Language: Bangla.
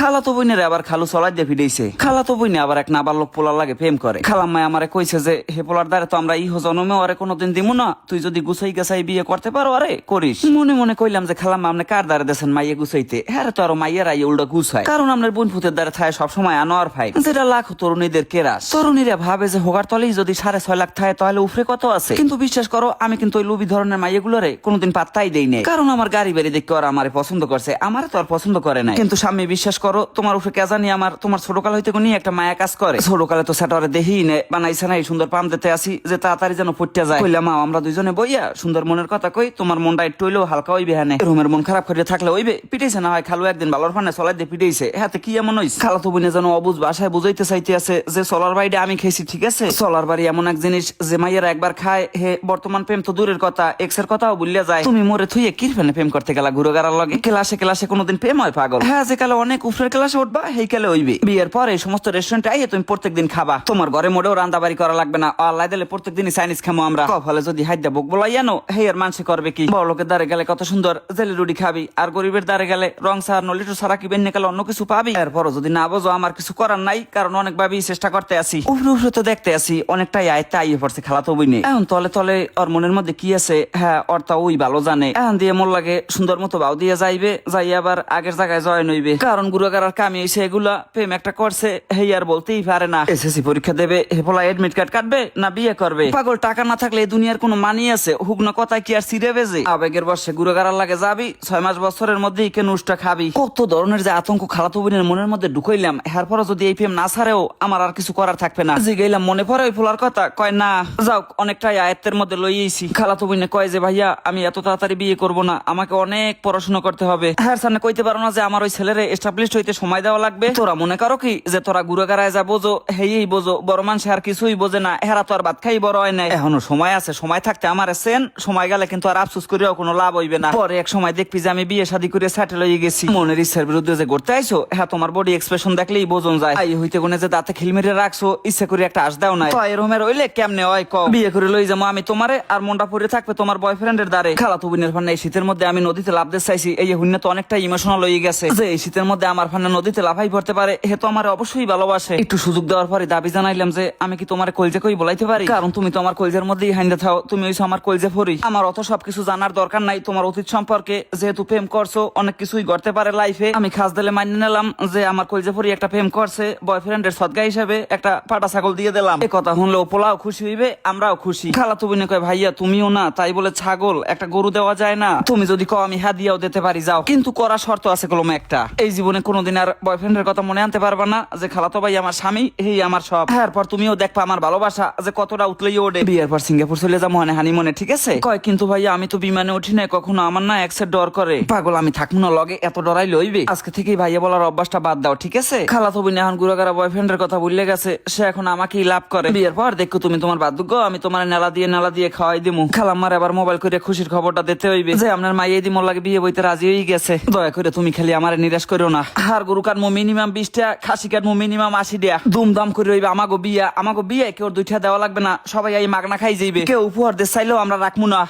খালাতো বইনের আবার খালু চলাই দিয়ে ফিরেছে। খালাতো বইনে আবার এক নাবালক পোলার লাগে প্রেম করে। খালাম্মাই আমারে কইছে যে হে পোলার দ্বারে তো আমরা ইহ জন্মে আরে কোনোদিন দিমু না, তুই যদি গুছাই গাছাই বিয়ে করতে পারো আরে করিস। মনে মনে কইলাম যে খালাম্মা আপনি কার দ্বারে দেন মাইয়ে গুছাইতে? হ্যাঁ তো আরো মাইয়ের আইয়ে উল্টা গুছায়, কারণ আপনার বোন ফুতের দ্বারে থায় সবসময় আনোয়ার ভাই, যেটা লাখো তরুণীদের কেরাস। তরুণীরা ভাবে যে হোগার তলেই যদি 6.5 লাখ থায় তাহলে উফরে কত আছে। কিন্তু বিশ্বাস করো আমি কিন্তু ওই লুবি ধরনের মাইয়েগুলোরে কোনোদিন পাত্তাই দেই নাই, কারণ আমার গাড়ি বাড়ি দেখে ওরা আমারে পছন্দ করছে, আমারে তো আর পছন্দ করে নাই। কিন্তু স্বামী বিশ্বাস করো তোমার উপরে কে জানি আমার তোমার ছোটকাল হইতে কোনি একটা মায়া কাজ করে। ছোটকালে তো সেটারে দেখি নে বানাইছে না এই সুন্দর পাম দিতে আসি যে তাড়াতাড়ি যেন পড়তে যায়। কইলাম মা আমরা দুইজনে বইয়া সুন্দর মনের কথা কই, তোমার মনটা একটু হইলেও হালকা হইবে। হ্যাঁ রুমের মন খারাপ করে থাকলে হইবে। পিটাইছে না হয় খালু একদিন বালর ফানে চলাই দিয়ে পিটাইছে, হাতে কি এমন হইছে? খালা তো বোনে যেন অবুঝ ভাষায় বুঝাইতে চাইতে আছে যে চলার বাড়িটা আমি খেয়েছি ঠিক আছে। চলার বাড়ি এমন এক জিনিস যে মাইয়েরা একবার খায় হে বর্তমান প্রেম তো দূরের কথা এক্সের কথাও ভুলিয়া যায়। তুমি মরে থুইয়ে কি ফেনে প্রেম করতে গেলা ঘুরে গাড়ার লগে? ক্লাসে কোনোদিন প্রেম হয় পাগল? হ্যাঁ যে কালে অনেক উপরের ক্লাসে উঠবা সেই কালে হইবে। বিয়ের পর এই সমস্ত রেস্টুরেন্টে আইয়ে তুমি প্রত্যেকদিন খাবা, তোমার ঘরে মোটেও রান্না বাড়ি করা লাগবে না। আল্লাহ দিলে প্রত্যেক দিনই চাইনিজ খামো আমরা। ফলে যদি হাইদা বুক বলাইয়ানো হে আর মানুষে করবে কি? বড় লোকের দ্বারে গেলে কত সুন্দর জেলি রুটি খাবি, আর গরিবের দ্বারে গেলে রং সার নলিটো সারা কি বেন্নে গেলে অন্য কিছু পাবি। এরপরও যদি না বোঝো আমার কিছু করার নাই, কারণ অনেক ভাবেই চেষ্টা করতে আসি, উপরে তো দেখতে আসি অনেকটাই আয়ত্তে আইয়ে পড়ছে খালাতো বইনে। এখন তলে তলে ওর মনের মধ্যে কি আছে হ্যাঁ ওর তা ওই ভালো জানে। এখন দিয়ে মোর লাগে সুন্দর মতো বাউ দিয়ে যাইবে, যাই আবার আগের জায়গায় জয়েন হইবে। কারণ গুরুগারার কামি হইছে এগুলা প্রেম একটা করছে হেই আর বলতেই পারে না। এসএসসি পরীক্ষা দেবে হেপলা এডমিট কার্ড কাটবে না বিয়ে করবে? পাগল টাকা না থাকলে এই দুনিয়ার কোনো মানি আছে? হুক না কথায় কি আর সিরে বেজে? আবেগের বর্ষে গুরুগারার লাগে যাবি 6 মাস বছরের মধ্যেই কে নুষ্টা খাবি। কত ধরনের যে আতঙ্ক খালাতো বোনের মনের মধ্যে ঢুকাইলাম, এর পরও যদি এই প্রেম না ছাড়েও আমার আর কিছু করার থাকবে না। যে গেলাম মনে পড়ে ওই ফুলার কথা, কয় না যাও অনেকটাই আয়ত্তের মধ্যে লইয়েছি। খালাতো বোনে কয় যে ভাইয়া আমি এত তাড়াতাড়ি বিয়ে করব না, আমাকে অনেক পড়াশোনা করতে হবে। হ্যাঁ সামনে কইতে পারো না যে আমার ওই ছেলেরে এস্টাবলিশড হইতে সময় দেওয়া লাগবে? তোরা মনে করো কি যে তোরা গুরুগারায় যা বোঝো হেই বোঝো, বড় মানুষ আর কিছুই বোঝে না, হেরা তো আর ভাত খাই বড় হয় নাই। এখনো সময় আছে, সময় থাকতে আমার সেন, সময় গেলে কিন্তু আর আফসোস করেও কোনো লাভ হইবে না। পরে এক সময় দেখবি যে আমি বিয়ে শাদী করে সেটেল হয়ে গেছি। মনের ইচ্ছার বিরুদ্ধে যে করতে আইছো হ্যাঁ তোমার বডি এক্সপ্রেশন দেখলেই বোঝন যায়। আই হইতে কোনে যে দাঁতে খিলমেরে রাখছো ইচ্ছা করে একটা আশ দাও নাই। তো এরমের হইলে কেমনে হয় ক? বিয়ে করে লই যাবো আমি তোমারে আর মনটা পড়ে থাকবে তোমার বয়ফ্রেন্ডের দ্বারে। খালাতো বোনের ফান্না এই শীতের মধ্যে আমি নদীতে লাভ দিতে চাইছি, এই হুন্য তো অনেকটা ইমোশনাল হয়ে গেছে যে এই শীতের মধ্যে আমার ফান্না নদীতে লাফাই পড়তে পারে। হে তো আমার অবশ্যই ভালোবাসে। একটু সুযোগ দেওয়ার পরে দাবি জানাইলাম যে আমি কি তোমার কলজে কই বলাইতে পারি? কারণ তুমি তো আমার কলজের মধ্যেই হাইন্দা থাও, তুমি হইছো আমার কলজে ফরি। আমার অত সবকিছু জানার দরকার নাই তোমার অতীত সম্পর্কে, যেহেতু প্রেম করছো অনেক কিছুই করতে পারে লাইফে। আমি খাস দিলে মান্য নিলাম যে আমার কলজে ফরি একটা প্রেম করছে, বয়ফ্রেন্ডের সদগা হিসেবে একটা পাটা ছাগল দিয়ে দিলাম। এই কথা শুনলে পোলাও খুশি হইবে আমরাও খুশি। খালাতো বোনে কয় ভাইয়া তুমিও না তাই বলে ছাগল একটা গরু দেওয়া যায় না? তুমি যদি কও আমি হাদিয়াও দিতে পারি যাও, কিন্তু করা শর্ত আছে কলমে একটা। এই জীবনে কোনোদিন আর বয়ফ্রেন্ডের কথা মনে আনতে পারবা না যে খালাতো ভাই আমার স্বামী হেই আমার সব। এরপর তুমিও দেখবা আমার ভালোবাসা যে কতটা উতলেই ওঠে। বিয়ের পর সিঙ্গাপুর চলে যাবো হানিমুনে ঠিক আছে? কয় কিন্তু ভাইয়া আমি তো বিমানে উঠি না কখনো, আমার না এক্সের ডর করে। পাগল আমি থাকবো না লগে, এত ডরাই লইবে? আজকে থেকেই ভাইয়া বলার অভ্যাসটা বাদ দাও ঠিক আছে? খালাতো বোন এখন গুড়াগাড়া বয়ফ্রেন্ডের কথা ভুলে গেছে, সে এখন আমাকেই লাভ করে। বিয়ের পর দেখো তুমি তোমার বাধ্যজ্ঞ আমি তোমার নেলা দিয়ে খাওয়াই দিমু। খালাম্মার আবার মোবাইল করে খুশির খবরটা দিতে হইবে যে আপনার মাইয়ে দিমোর লাগে বিয়ে বইতে রাজি হয়ে গেছে। দয়া করে তুমি খালি আমার নিরাশ করো না। হার গরু কাটমো মিনিমাম 20 টাকা, খাসি কাটমো মিনিমাম 80 টাকা। দুমদাম করে হইবে আমাগো বিয়া কেউ 2 টাকা দেওয়া লাগবে না, সবাই এই মাগনা খাই যাইবে। কেউ উপহার দিয়ে চাইলেও আমরা রাখবো না।